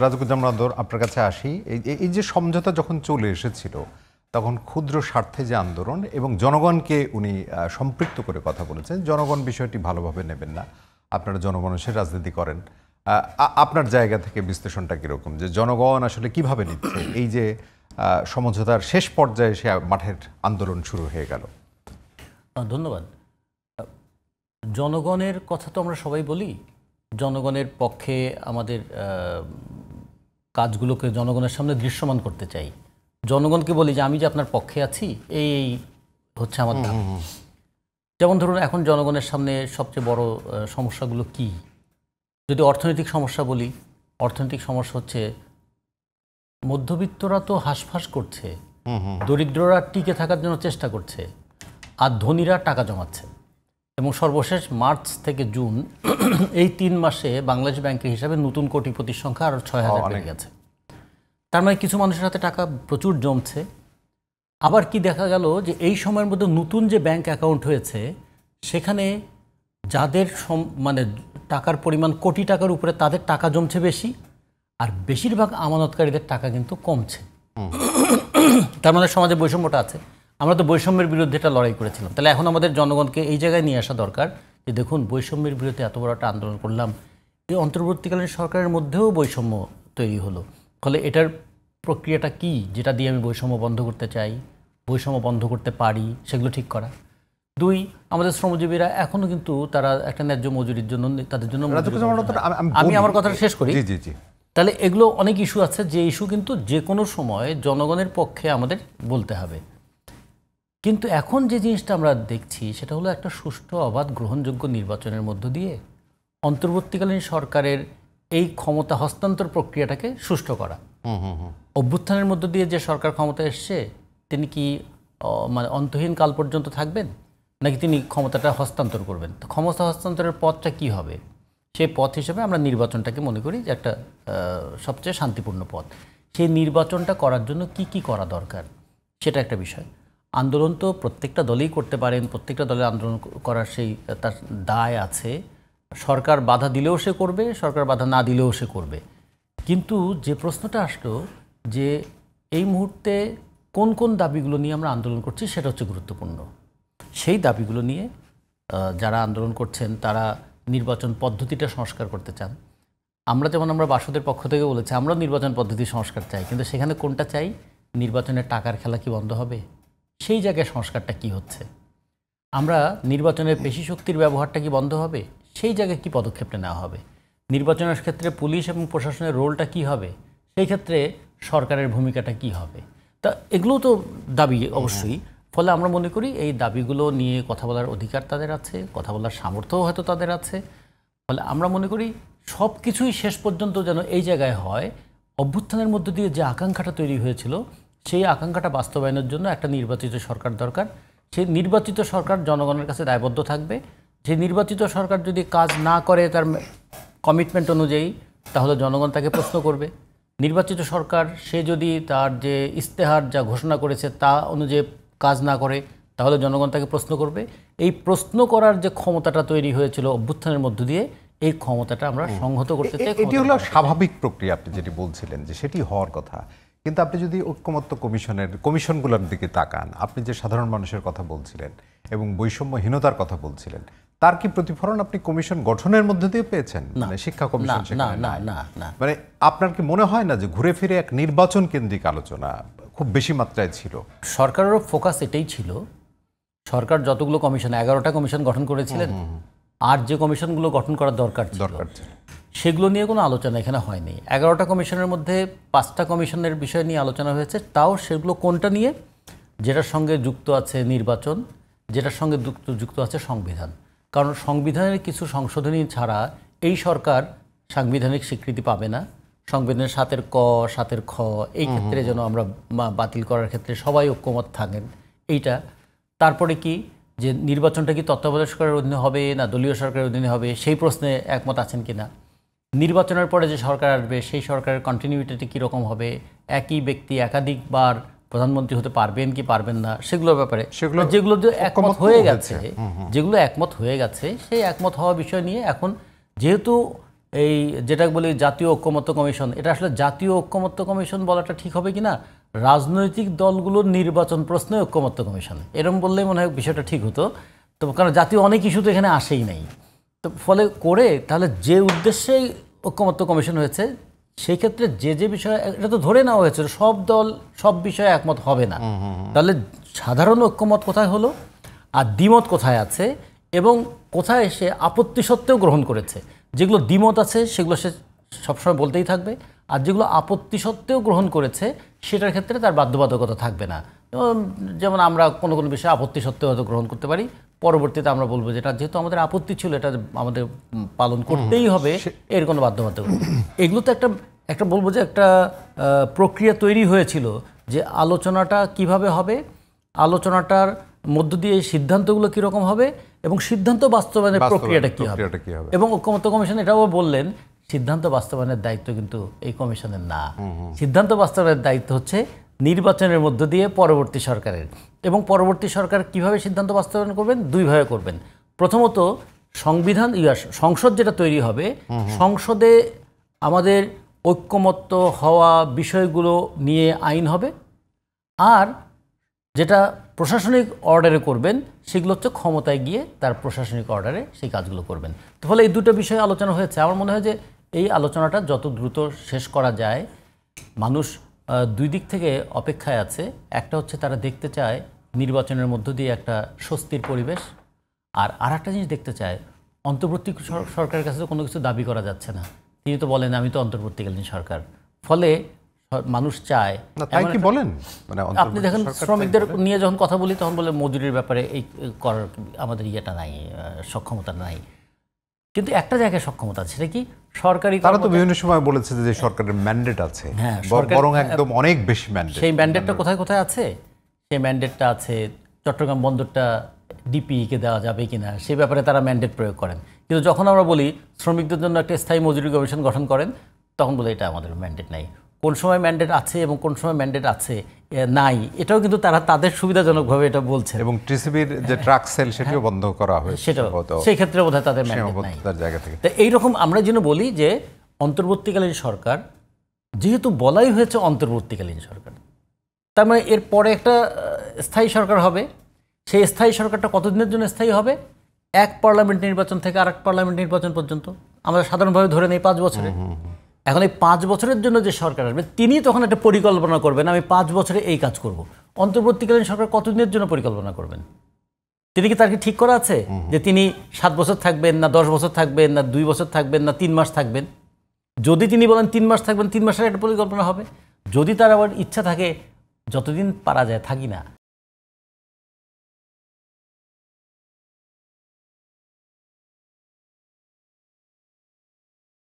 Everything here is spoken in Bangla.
রাজুকুজ্জামান আপনার কাছে আসি। এই যে সমঝোতা যখন চলে এসেছিল তখন ক্ষুদ্র স্বার্থে যে আন্দোলন এবং জনগণকে উনি সম্পৃক্ত করে কথা বলেছেন, জনগণ বিষয়টি ভালোভাবে নেবেন না, আপনারা জনমানুষের রাজনীতি করেন। আপনার জায়গা থেকে বিশ্লেষণটা কীরকম, যে জনগণ আসলে কিভাবে নিচ্ছে এই যে সমঝোতার শেষ পর্যায়ে সে মাঠের আন্দোলন শুরু হয়ে গেল? ধন্যবাদ। জনগণের কথা তো আমরা সবাই বলি, জনগণের পক্ষে আমাদের কাজগুলোকে জনগণের সামনে দৃশ্যমান করতে চাই। জনগণকে বলি যে আমি যে আপনার পক্ষে আছি, এই হচ্ছে আমার দাম। যেমন ধরুন, এখন জনগণের সামনে সবচেয়ে বড় সমস্যাগুলো কি? যদি অর্থনৈতিক সমস্যা বলি, অর্থনৈতিক সমস্যা হচ্ছে মধ্যবিত্তরা তো হাঁসফাঁস করছে, দরিদ্ররা টিকে থাকার জন্য চেষ্টা করছে, আর ধনীরা টাকা জমাচ্ছে। এবং সর্বশেষ মার্চ থেকে জুন এই 3 মাসে বাংলাদেশ ব্যাংকের হিসাবে নতুন কোটিপতির সংখ্যা আরও 6,000 বেড়ে গেছে। তার মানে কিছু মানুষের হাতে টাকা প্রচুর জমছে। আবার কি দেখা গেল যে এই সময়ের মধ্যে নতুন যে ব্যাংক অ্যাকাউন্ট হয়েছে সেখানে যাদের মানে টাকার পরিমাণ কোটি টাকার উপরে, তাদের টাকা জমছে বেশি, আর বেশিরভাগ আমানতকারীদের টাকা কিন্তু কমছে। তার মানে সমাজে বৈষম্যটা আছে। আমরা তো বৈষম্যের বিরুদ্ধে এটা লড়াই করেছিলাম। তাহলে এখন আমাদের জনগণকে এই জায়গায় নিয়ে আসা দরকার যে দেখুন, বৈষম্যের বিরুদ্ধে এত বড় একটা আন্দোলন করলাম, এই অন্তর্বর্তীকালীন সরকারের মধ্যেও বৈষম্য তৈরি হলো। ফলে এটার প্রক্রিয়াটা কি, যেটা দিয়ে আমি বৈষম্য বন্ধ করতে চাই, বৈষম্য বন্ধ করতে পারি, সেগুলো ঠিক করা। 2, আমাদের শ্রমজীবীরা এখনও কিন্তু তারা একটা ন্যায্য মজুরির জন্য, তাদের জন্য আমি আমার কথাটা শেষ করি। তাহলে এগুলো অনেক ইস্যু আছে, যে ইস্যু কিন্তু যে কোনো সময় জনগণের পক্ষে আমাদের বলতে হবে। কিন্তু এখন যে জিনিসটা আমরা দেখছি সেটা হলো একটা সুষ্ঠু, অবাধ, গ্রহণযোগ্য নির্বাচনের মধ্য দিয়ে অন্তর্বর্তীকালীন সরকারের এই ক্ষমতা হস্তান্তর প্রক্রিয়াটাকে সুষ্ঠু করা। অভ্যুত্থানের মধ্য দিয়ে যে সরকার ক্ষমতা এসছে, তিনি কি মানে অন্তহীন কাল পর্যন্ত থাকবেন, নাকি তিনি ক্ষমতাটা হস্তান্তর করবেন? তো ক্ষমতা হস্তান্তরের পথটা কি হবে? সেই পথ হিসেবে আমরা নির্বাচনটাকে মনে করি যে একটা সবচেয়ে শান্তিপূর্ণ পথ। সেই নির্বাচনটা করার জন্য কি কি করা দরকার সেটা একটা বিষয়। আন্দোলন তো প্রত্যেকটা দলেই করতে পারেন, প্রত্যেকটা দলের আন্দোলন করার সেই তার দায় আছে। সরকার বাধা দিলেও সে করবে, সরকার বাধা না দিলেও সে করবে। কিন্তু যে প্রশ্নটা আসলো যে এই মুহূর্তে কোন কোন দাবিগুলো নিয়ে আমরা আন্দোলন করছি, সেটা হচ্ছে গুরুত্বপূর্ণ। সেই দাবিগুলো নিয়ে যারা আন্দোলন করছেন তারা নির্বাচন পদ্ধতিটা সংস্কার করতে চান। আমরা বাসদের পক্ষ থেকে বলেছি আমরা নির্বাচন পদ্ধতি সংস্কার চাই, কিন্তু সেখানে কোনটা চাই? নির্বাচনের টাকার খেলা কি বন্ধ হবে? সেই জায়গায় সংস্কারটা কি হচ্ছে? আমরা নির্বাচনের পেশি শক্তির ব্যবহারটা কি বন্ধ হবে? সেই জায়গায় কি পদক্ষেপটা নেওয়া হবে? নির্বাচনের ক্ষেত্রে পুলিশ এবং প্রশাসনের রোলটা কি হবে? সেই ক্ষেত্রে সরকারের ভূমিকাটা কি হবে? তা এগুলো তো দাবি অবশ্যই। ফলে আমরা মনে করি এই দাবিগুলো নিয়ে কথা বলার অধিকার তাদের আছে, কথা বলার সামর্থ্যও হয়তো তাদের আছে। ফলে আমরা মনে করি সব কিছুই শেষ পর্যন্ত যেন এই জায়গায় হয়, অভ্যুত্থানের মধ্য দিয়ে যে আকাঙ্ক্ষাটা তৈরি হয়েছিল সেই আকাঙ্ক্ষাটা বাস্তবায়নের জন্য একটা নির্বাচিত সরকার দরকার। সেই নির্বাচিত সরকার জনগণের কাছে দায়বদ্ধ থাকবে। সেই নির্বাচিত সরকার যদি কাজ না করে তার কমিটমেন্ট অনুযায়ী, তাহলে জনগণ তাকে প্রশ্ন করবে। নির্বাচিত সরকার সে যদি তার যে ইস্তেহার যা ঘোষণা করেছে তা অনুযায়ী কাজ না করে, তাহলে জনগণ তাকে প্রশ্ন করবে। এই প্রশ্ন করার যে ক্ষমতাটা তৈরি হয়েছিল অভ্যুত্থানের মধ্য দিয়ে, এই ক্ষমতাটা আমরা সংহত করতে চাই। এটি হলো স্বাভাবিক প্রক্রিয়া, আপনি যেটি বলছিলেন যে সেটি হওয়ার কথা। কিন্তু আপনি যদি ঐক্যমত্য কমিশনগুলোর দিকে তাকান, আপনি যে সাধারণ মানুষের কথা বলছিলেন এবং বৈষম্যহীনতার কথা বলছিলেন, তার কি প্রতিফলন আপনি কমিশন গঠনের মধ্যে দিয়ে পেয়েছেন? মানে শিক্ষা কমিশন, মানে আপনার কি মনে হয় না যে ঘুরে ফিরে এক নির্বাচন কেন্দ্রিক আলোচনা খুব বেশি মাত্রায় ছিল? সরকারেরও ফোকাস এটাই ছিল। সরকার যতগুলো কমিশন, 11টা কমিশন গঠন করেছিলেন, আর যে কমিশনগুলো গঠন করার দরকার ছিল সেগুলো নিয়ে কোনো আলোচনা এখানে হয়নি। 11টা কমিশনের মধ্যে 5টা কমিশনের বিষয় নিয়ে আলোচনা হয়েছে, তাও সেগুলো কোনটা নিয়ে? যেটার সঙ্গে যুক্ত আছে নির্বাচন, যেটার সঙ্গে যুক্ত আছে সংবিধান। কারণ সংবিধানের কিছু সংশোধনী ছাড়া এই সরকার সাংবিধানিক স্বীকৃতি পাবে না। সংবিধানের 7-এর ক, 7-এর খ এই ক্ষেত্রে যেন আমরা বাতিল করার ক্ষেত্রে সবাই ঐক্যমত থাকেন এইটা। তারপরে কি যে নির্বাচনটা কি তত্ত্বাবধায়ক সরকারের অধীনে হবে না দলীয় সরকারের অধীনে হবে, সেই প্রশ্নে একমত আছেন কিনা। নির্বাচনের পরে যে সরকার আসবে সেই সরকারের কন্টিনিউইটি কীরকম হবে, একই ব্যক্তি একাধিকবার প্রধানমন্ত্রী হতে পারবেন কি পারবেন না, সেগুলোর ব্যাপারে যেগুলো একমত হয়ে গেছে, সেই একমত হওয়া বিষয় নিয়ে এখন যেহেতু এই যেটা বলি জাতীয় ঐক্যমত্য কমিশন, এটা আসলে জাতীয় ঐক্যমত্য কমিশন বলাটা ঠিক হবে কিনা, রাজনৈতিক দলগুলোর নির্বাচন প্রশ্নে ঐক্যমত্য কমিশন এরকম বললেই মনে হয় বিষয়টা ঠিক হতো। তো কারণ জাতীয় অনেক ইস্যু তো এখানে আসেই নাই, তো ফলে করে তাহলে যে উদ্দেশ্যেই ঐক্যমত্য কমিশন হয়েছে সেই ক্ষেত্রে যে বিষয়ে, এটা তো ধরে নেওয়া হয়েছে সব দল সব বিষয়ে একমত হবে না, তাহলে সাধারণ ঐক্যমত কোথায় হলো আর দ্বিমত কোথায় আছে, এবং কোথায় সে আপত্তি সত্ত্বেও গ্রহণ করেছে। যেগুলো দ্বিমত আছে সেগুলো সে সবসময় বলতেই থাকবে, আর যেগুলো আপত্তি সত্ত্বেও গ্রহণ করেছে সেটার ক্ষেত্রে তার বাধ্যবাধকতা থাকবে না। যেমন আমরা কোনো কোনো বিষয়ে আপত্তি সত্ত্বেও হয়তো গ্রহণ করতে পারি, পরবর্তীতে আমরা বলবো যেটা যেহেতু আমাদের আপত্তি ছিল এটা আমাদের পালন করতেই হবে, এর কোনো বাধ্যবাধকতা। এগুলো তো একটা বলবো যে একটা প্রক্রিয়া তৈরি হয়েছিল যে আলোচনাটা কিভাবে হবে, আলোচনাটার মধ্য দিয়ে এই সিদ্ধান্তগুলো কীরকম হবে এবং সিদ্ধান্ত বাস্তবায়নের প্রক্রিয়াটা কী হবে। এবং ঐক্যমত্য কমিশন এটাও বললেন সিদ্ধান্ত বাস্তবায়নের দায়িত্ব কিন্তু এই কমিশনের না, সিদ্ধান্ত বাস্তবায়নের দায়িত্ব হচ্ছে নির্বাচনের মধ্য দিয়ে পরবর্তী সরকারের। এবং পরবর্তী সরকার কিভাবে সিদ্ধান্ত বাস্তবায়ন করবেন, দুইভাবে করবেন। প্রথমত সংসদ যেটা তৈরি হবে, সংসদে আমাদের ঐক্যমত্য হওয়া বিষয়গুলো নিয়ে আইন হবে, আর যেটা প্রশাসনিক অর্ডারে করবেন সেগুলো হচ্ছে ক্ষমতায় গিয়ে তার প্রশাসনিক অর্ডারে সেই কাজগুলো করবেন। তো ফলে এই দুটো বিষয়ে আলোচনা হয়েছে। আমার মনে হয় যে এই আলোচনাটা যত দ্রুত শেষ করা যায়, মানুষ দুই দিক থেকে অপেক্ষায় আছে। একটা হচ্ছে তারা দেখতে চায় নির্বাচনের মধ্য দিয়ে একটা স্বস্তির পরিবেশ, আর একটা জিনিস দেখতে চায় অন্তর্বর্তী সরকারের কাছে তো কোনো কিছু দাবি করা যাচ্ছে না, তিনি তো বলেন আমি তো অন্তর্বর্তীকালীন সরকার। ফলে মানুষ চায়, তাই কি বলেন, মানে আপনি দেখেন শ্রমিকদের নিয়ে যখন কথা বলি তখন বলে মজুরির ব্যাপারে এই করার আমাদের ইয়েটা নাই, সক্ষমতা নাই। কিন্তু একটা জায়গায় সক্ষমতা আছে, সেটা কি সরকারি, তারা তো বিভিন্ন সময় বলেছে যে সরকারের ম্যান্ডেট আছে, বরং একদম অনেক বেশি ম্যান্ডেট। সেই ম্যান্ডেটটা কোথায় কোথায় আছে? সেই ম্যান্ডেটটা আছে চট্টগ্রাম বন্দরটা ডিপিকে দেওয়া যাবে কিনা সেই ব্যাপারে তারা ম্যান্ডেট প্রয়োগ করেন। কিন্তু যখন আমরা বলি শ্রমিকদের জন্য একটা স্থায়ী মজুরি কমিশন গঠন করেন, তখন বলে এটা আমাদের ম্যান্ডেট নাই। কোন সময় ম্যান্ডেট আছে এবং কোন সময় ম্যান্ডেট আছে নাই, এটাও কিন্তু তারা তাদের সুবিধাজনকভাবে এটা বলছে। এবং টিসিবির যে ট্রাক সেল সেটিও বন্ধ করা হয়েছে, সেটাও সেই ক্ষেত্রে বোধহয় তাদের ম্যান্ডেট নাই জায়গা থেকে। তো এইরকম আমরা যেন বলি যে অন্তর্বর্তীকালীন সরকার, যেহেতু বলাই হয়েছে অন্তর্বর্তীকালীন সরকার, তার মানে এর পরে একটা স্থায়ী সরকার হবে। সেই স্থায়ী সরকারটা কতদিনের জন্য স্থায়ী হবে? এক পার্লামেন্ট নির্বাচন থেকে আরেক পার্লামেন্ট নির্বাচন পর্যন্ত আমরা সাধারণভাবে ধরে নেই 5 বছরে। এখন এই 5 বছরের জন্য যে সরকার আসবে তিনি তখন একটা পরিকল্পনা করবেন, আমি 5 বছরে এই কাজ করব। অন্তর্বর্তীকালীন সরকার কতদিনের জন্য পরিকল্পনা করবেন? তিনি কি তার কি ঠিক করা আছে যে তিনি 7 বছর থাকবেন, না 10 বছর থাকবেন, না 2 বছর থাকবেন, না 3 মাস থাকবেন? যদি তিনি বলেন 3 মাস থাকবেন, 3 মাসের একটা পরিকল্পনা হবে। যদি তার আবার ইচ্ছা থাকে যতদিন পারা যায় থাকি না,